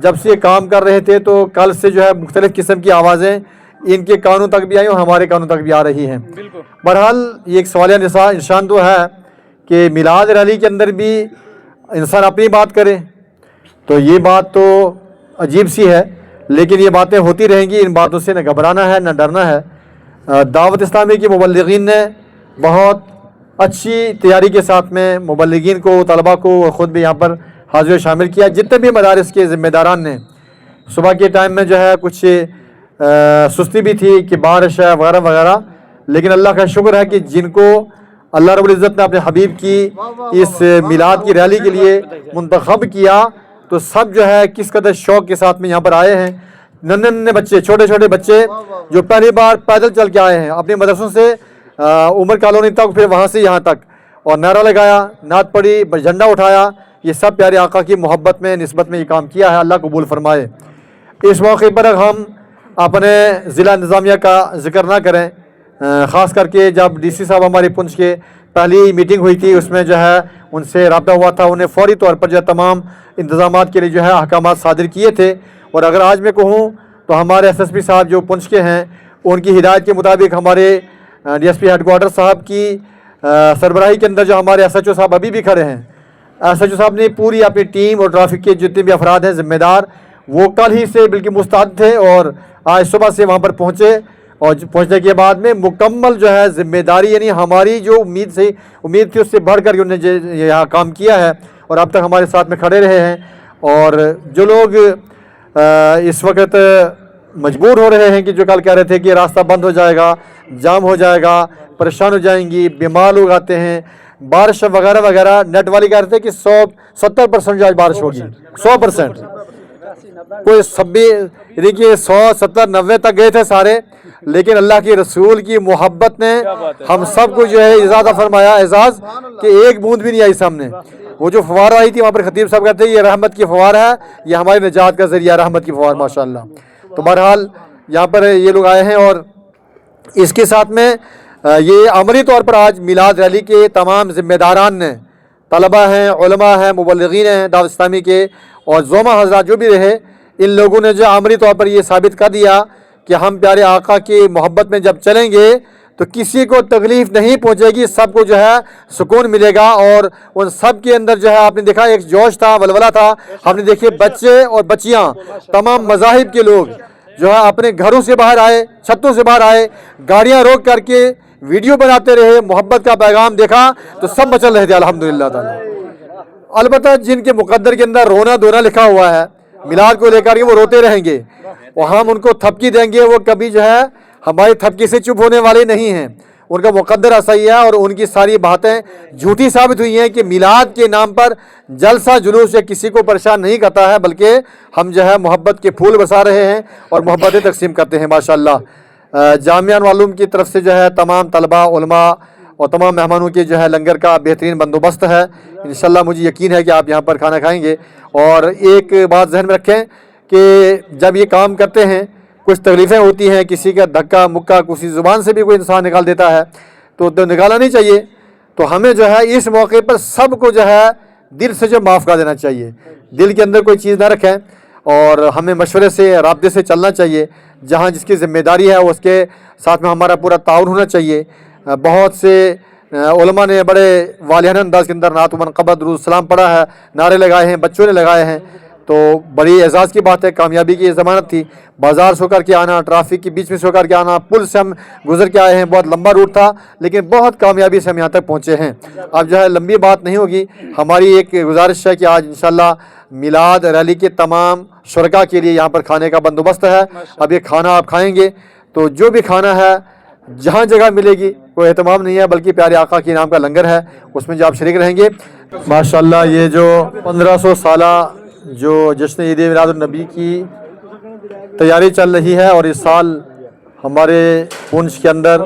جب سے یہ کام کر رہے تھے تو کل سے جو ہے مختلف قسم کی آوازیں ان کے کانوں تک بھی آئی اور ہمارے کانوں تک بھی آ رہی ہیں. بہرحال یہ ایک سوالیہ نشان تو ہے کہ میلاد ریلی کے اندر بھی انسان اپنی بات کرے، تو یہ بات تو عجیب سی ہے، لیکن یہ باتیں ہوتی رہیں گی. ان باتوں سے نہ گھبرانا ہے نہ ڈرنا ہے. دعوت اسلامی کے مبلغین نے بہت اچھی تیاری کے ساتھ میں مبلغین کو، طلباء کو اور خود بھی یہاں پر حاضر شامل کیا. جتنے بھی مدارس کے ذمہ داران نے، صبح کے ٹائم میں جو ہے کچھ سستی بھی تھی کہ بارش ہے وغیرہ وغیرہ، لیکن اللہ کا شکر ہے کہ جن کو اللہ رب العزت نے اپنے حبیب کی اس میلاد کی ریلی کے لیے منتخب کیا، تو سب جو ہے کس قدر شوق کے ساتھ میں یہاں پر آئے ہیں. ننھے بچے، چھوٹے چھوٹے بچے جو پہلی بار پیدل چل کے آئے ہیں اپنے مدرسوں سے عمر کالونی تک، پھر وہاں سے یہاں تک، اور نعرہ لگایا، نعت پڑھی، جھنڈا اٹھایا. یہ سب پیارے آقا کی محبت میں، نسبت میں یہ کام کیا ہے. اللہ قبول فرمائے. اس موقع پر ہم اپنے ضلع انتظامیہ کا ذکر نہ کریں، خاص کر کے جب ڈی سی صاحب ہماری پنچ کے پہلی میٹنگ ہوئی تھی، اس میں جو ہے ان سے رابطہ ہوا تھا. انہیں فوری طور پر جو ہے تمام انتظامات کے لیے جو ہے احکامات صادر کیے تھے. اور اگر آج میں کہوں تو ہمارے ایس ایس پی صاحب جو پنچ کے ہیں، ان کی ہدایت کے مطابق ہمارے D S P headquarter صاحب کی سربراہی کے اندر جو ہمارے ایس ایچ او صاحب ابھی بھی کھڑے ہیں، ایس ایچ او صاحب نے پوری اپنی ٹیم اور ٹرافک کے جتنے بھی افراد ہیں ذمہ دار، وہ کل ہی سے بلکہ مستعد تھے اور آج صبح سے وہاں پر پہنچے. اور پہنچنے کے بعد میں مکمل جو ہے ذمہ داری، یعنی ہماری جو امید تھی اس سے بڑھ کر کے انہوں نے یہاں کام کیا ہے اور اب تک ہمارے ساتھ میں کھڑے رہے ہیں. اور جو لوگ اس وقت مجبور ہو رہے ہیں کہ جو کل کہہ رہے تھے کہ راستہ بند ہو جائے گا، جام ہو جائے گا، پریشان ہو جائیں گی، بیمار لوگ آتے ہیں، بارش وغیرہ وغیرہ، نیٹ والی کہہ رہے تھے کہ 70% جو آج بارش ہوگی، 100%. کوئی دیکھیے 100 70 90 تک گئے تھے سارے، لیکن اللہ کے رسول کی محبت نے ہم سب کو جو ہے اجازت فرمایا، اعزاز کہ ایک بوند بھی نہیں آئی سامنے. وہ جو فوار آئی تھی وہاں پر خطیب صاحب کہتے ہیں یہ رحمت کی فوار ہے، یہ ہماری نجات کا ذریعہ، رحمت کی فوار ماشاءاللہ. تو بہرحال یہاں پر یہ لوگ آئے ہیں اور اس کے ساتھ میں یہ عملی طور پر آج میلاد ریلی کے تمام ذمہ داران نے، طلباء ہیں، علماء ہیں، مبلغین ہیں دعوت اسلامی کے، اور زوما حضرات جو بھی رہے، ان لوگوں نے جو عملی طور پر یہ ثابت کر دیا کہ ہم پیارے آقا کی محبت میں جب چلیں گے تو کسی کو تکلیف نہیں پہنچے گی، سب کو جو ہے سکون ملے گا. اور ان سب کے اندر جو ہے آپ نے دیکھا ایک جوش تھا، ولولہ تھا. ہم نے دیکھے بچے اور بچیاں، تمام مذاہب کے لوگ جو ہے اپنے گھروں سے باہر آئے، چھتوں سے باہر آئے، گاڑیاں روک کر کے ویڈیو بناتے رہے، محبت کا پیغام دیکھا تو سب مچل رہے تھے الحمدللہ تعالی. البتہ جن کے مقدر کے اندر رونا دھونا لکھا ہوا ہے میلاد کو لے کر کے، وہ روتے رہیں گے اور ہم ان کو تھپکی دیں گے، وہ کبھی جو ہے ہماری تھپکی سے چپ ہونے والے نہیں ہیں. ان کا مقدر ایسا ہی ہے اور ان کی ساری باتیں جھوٹی ثابت ہوئی ہیں کہ میلاد کے نام پر جلسہ جلوس یا کسی کو پریشان نہیں کرتا ہے، بلکہ ہم جو ہے محبت کے پھول برسا رہے ہیں اور محبتیں تقسیم کرتے ہیں ماشاءاللہ. جامعہ معلوم کی طرف سے جو ہے تمام طلباء، علماء اور تمام مہمانوں کے جو ہے لنگر کا بہترین بندوبست ہے. انشاءاللہ مجھے یقین ہے کہ آپ یہاں پر کھانا کھائیں گے. اور ایک بات ذہن میں رکھیں کہ جب یہ کام کرتے ہیں کچھ تکلیفیں ہوتی ہیں، کسی کا دھکا مکہ کسی زبان سے بھی کوئی انسان نکال دیتا ہے تو نکالنا نہیں چاہیے. تو ہمیں جو ہے اس موقع پر سب کو جو ہے دل سے جو معاف کر دینا چاہیے، دل کے اندر کوئی چیز نہ رکھیں اور ہمیں مشورے سے، رابطے سے چلنا چاہیے. جہاں جس کی ذمہ داری ہے اس کے ساتھ میں ہمارا پورا تعاون ہونا چاہیے. بہت سے علماء نے بڑے والیانہ انداز کے اندر نعت و منقبت درود السلام پڑھا ہے، نعرے لگائے ہیں، بچوں نے لگائے ہیں. تو بڑی اعزاز کی بات ہے، کامیابی کی یہ ضمانت تھی. بازار سے ہو کر کے آنا، ٹرافک کے بیچ میں سے ہو کر کے آنا، پل سے ہم گزر کے آئے ہیں، بہت لمبا روٹ تھا لیکن بہت کامیابی سے ہم یہاں تک پہنچے ہیں. اب جو ہے لمبی بات نہیں ہوگی، ہماری ایک گزارش ہے کہ آج انشاءاللہ میلاد ریلی کے تمام شرکاء کے لیے یہاں پر کھانے کا بندوبست ہے. اب یہ کھانا آپ کھائیں گے تو جو بھی کھانا ہے جہاں جگہ ملے گی، کوئی اہتمام نہیں ہے بلکہ پیارے آقا کے نام کا لنگر ہے، اس میں جو آپ شریک رہیں گے. ماشاءاللہ یہ جو 1500 سالہ جو جشن عید میلاد النبی کی تیاری چل رہی ہے، اور اس سال ہمارے پونچھ کے اندر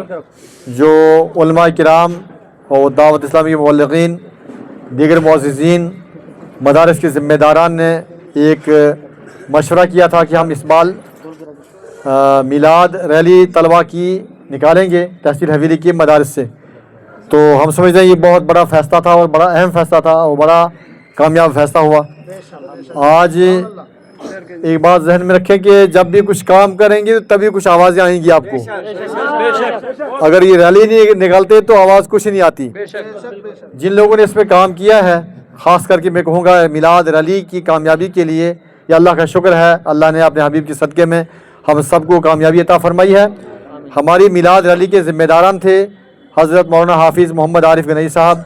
جو علماء کرام اور دعوت اسلامی کے مبلغین، دیگر معززین، مدارس کے ذمہ داران نے ایک مشورہ کیا تھا کہ ہم اس بال میلاد ریلی طلباء کی نکالیں گے تحصیل حویلی کی مدارس سے. تو ہم سمجھتے ہیں یہ بہت بڑا فیصلہ تھا اور بڑا اہم فیصلہ تھا اور بڑا کامیاب فیصلہ ہوا. آج ایک بات ذہن میں رکھیں کہ جب بھی کچھ کام کریں گے تبھی کچھ آوازیں آئیں گی آپ کو. اگر یہ ریلی نہیں نکالتے تو آواز کچھ نہیں آتی. جن لوگوں نے اس پہ کام کیا ہے، خاص کر کے میں کہوں گا میلاد ریلی کی کامیابی کے لیے یہ اللہ کا شکر ہے. اللہ نے اپنے حبیب کے صدقے میں ہم سب کو کامیابی عطا فرمائی ہے. ہماری میلاد ریلی کے ذمہ داران تھے حضرت مولانا حافظ محمد عارف گنئی صاحب،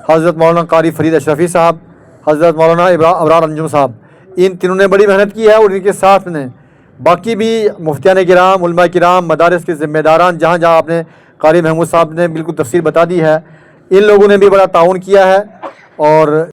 حضرت مولانا قاری فرید اشرفی صاحب، حضرت مولانا ابرار انجم صاحب. ان تینوں نے بڑی محنت کی ہے اور ان کے ساتھ نے باقی بھی مفتیان کرام، علماء کرام، مدارس کے ذمہ داران، جہاں جہاں آپ نے قاری محمود صاحب نے بالکل تفصیل بتا دی ہے، ان لوگوں نے بھی بڑا تعاون کیا ہے. اور